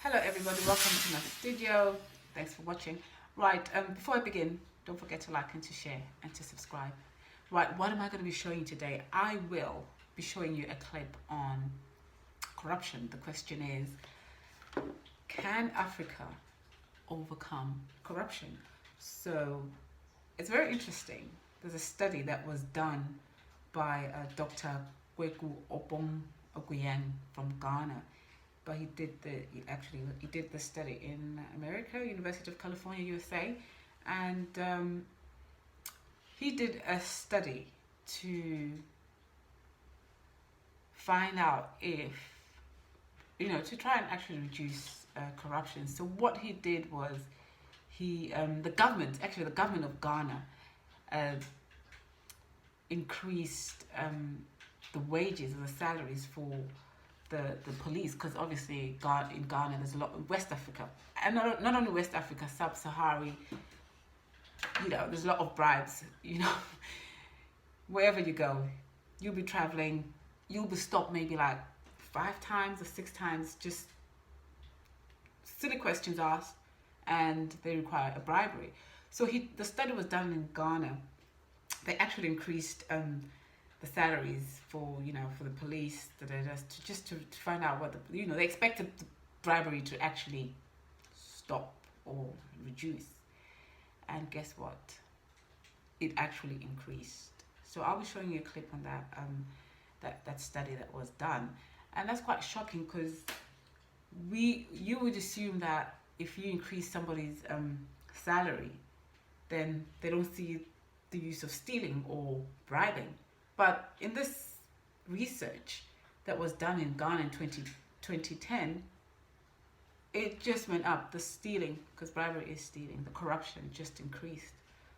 Hello everybody, welcome to my studio. Thanks for watching. Right, before I begin, don't forget to like and to share and to subscribe. Right, what am I going to be showing you today? I will be showing you a clip on corruption. The question is, can Africa overcome corruption? So it's very interesting. There's a study that was done by Dr. Kweku Opong-Oguyang from Ghana. But he did the study in America, University of California, USA, and he did a study to find out if, to try and actually reduce corruption. So what he did was the government of Ghana increased the wages or the salaries for the police, because obviously in Ghana there's a lot in West Africa, and not only West Africa, sub-Saharan, there's a lot of bribes. Wherever you go, you'll be traveling, you'll be stopped maybe like 5 times or 6 times, just silly questions asked, and they require a bribery. So the study was done in Ghana. They actually increased the salaries for the police, to find out what they expected the bribery to actually stop or reduce, and guess what? It actually increased. So I'll be showing you a clip on that study that was done, and that's quite shocking, because you would assume that if you increase somebody's salary, then they don't see the use of stealing or bribing. But in this research that was done in Ghana in 2010, it just went up. The stealing, because bribery is stealing, the corruption just increased.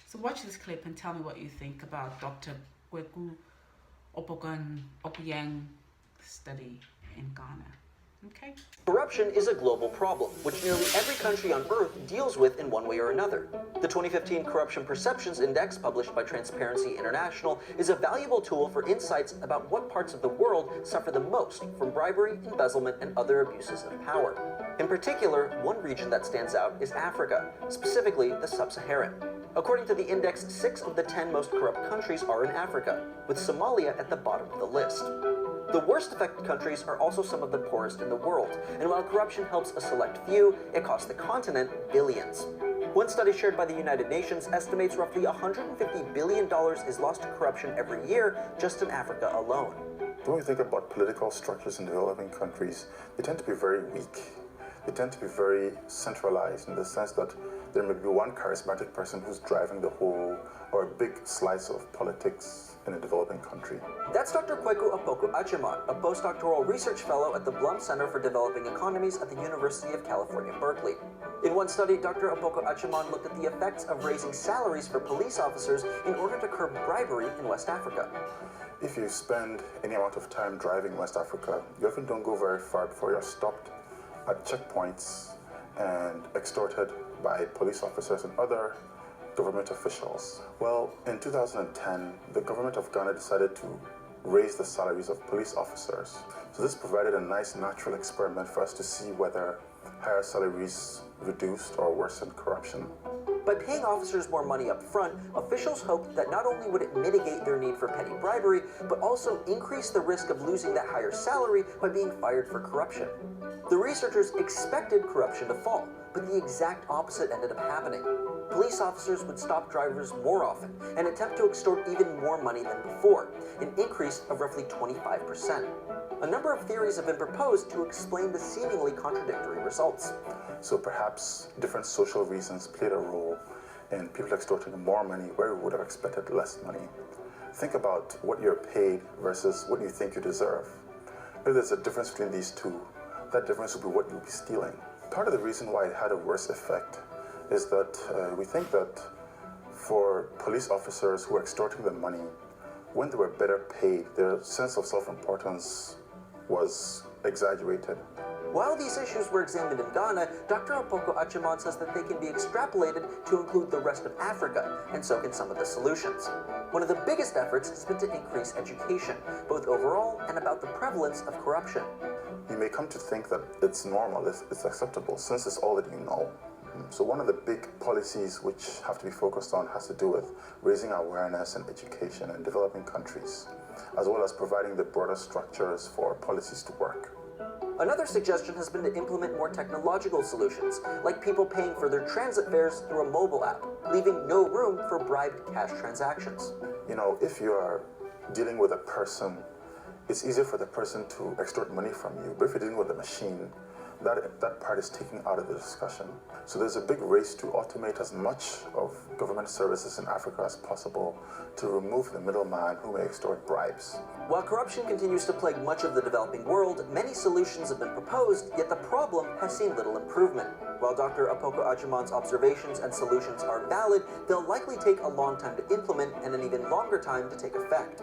So watch this clip and tell me what you think about Dr. Kweku Opong-Oguyang study in Ghana. Okay. Corruption is a global problem, which nearly every country on Earth deals with in one way or another. The 2015 Corruption Perceptions Index, published by Transparency International, is a valuable tool for insights about what parts of the world suffer the most from bribery, embezzlement, and other abuses of power. In particular, one region that stands out is Africa, specifically the Sub-Saharan. According to the index, 6 of the 10 most corrupt countries are in Africa, with Somalia at the bottom of the list. The worst affected countries are also some of the poorest in the world, and while corruption helps a select few, it costs the continent billions. One study shared by the United Nations estimates roughly $150 billion is lost to corruption every year just in Africa alone. When we think about political structures in developing countries, they tend to be very weak. They tend to be very centralized in the sense that there may be one charismatic person who's driving the whole or a big slice of politics in a developing country. That's Dr. Kweku Opong-Oguyang, a postdoctoral research fellow at the Blum Center for Developing Economies at the University of California, Berkeley. In one study, Dr. Opong-Oguyang looked at the effects of raising salaries for police officers in order to curb bribery in West Africa. If you spend any amount of time driving West Africa, you often don't go very far before you're stopped at checkpoints and extorted by police officers and other government officials. Well, in 2010, the government of Ghana decided to raise the salaries of police officers. So this provided a nice natural experiment for us to see whether higher salaries reduced or worsened corruption. By paying officers more money up front, officials hoped that not only would it mitigate their need for petty bribery, but also increase the risk of losing that higher salary by being fired for corruption. The researchers expected corruption to fall, but the exact opposite ended up happening. Police officers would stop drivers more often and attempt to extort even more money than before, an increase of roughly 25%. A number of theories have been proposed to explain the seemingly contradictory results. So perhaps different social reasons played a role in people extorting more money where we would have expected less money. Think about what you're paid versus what you think you deserve. If there's a difference between these two, that difference would be what you'll be stealing. Part of the reason why it had a worse effect is that we think that for police officers who are extorting the money, when they were better paid, their sense of self-importance was exaggerated. While these issues were examined in Ghana, Dr. Opong-Oguyang says that they can be extrapolated to include the rest of Africa, and so can some of the solutions. One of the biggest efforts has been to increase education, both overall and about the prevalence of corruption. you may come to think that it's normal, it's acceptable, since it's all that you know. So one of the big policies which have to be focused on has to do with raising awareness and education in developing countries, as well as providing the broader structures for policies to work. Another suggestion has been to implement more technological solutions, like people paying for their transit fares through a mobile app, leaving no room for bribed cash transactions. You know, if you are dealing with a person, it's easier for the person to extort money from you, but if you're dealing with a machine, that part is taken out of the discussion. So there's a big race to automate as much of government services in Africa as possible to remove the middleman who may extort bribes. While corruption continues to plague much of the developing world, many solutions have been proposed, yet the problem has seen little improvement. While Dr. Apoko Ajiman's observations and solutions are valid, they'll likely take a long time to implement and an even longer time to take effect.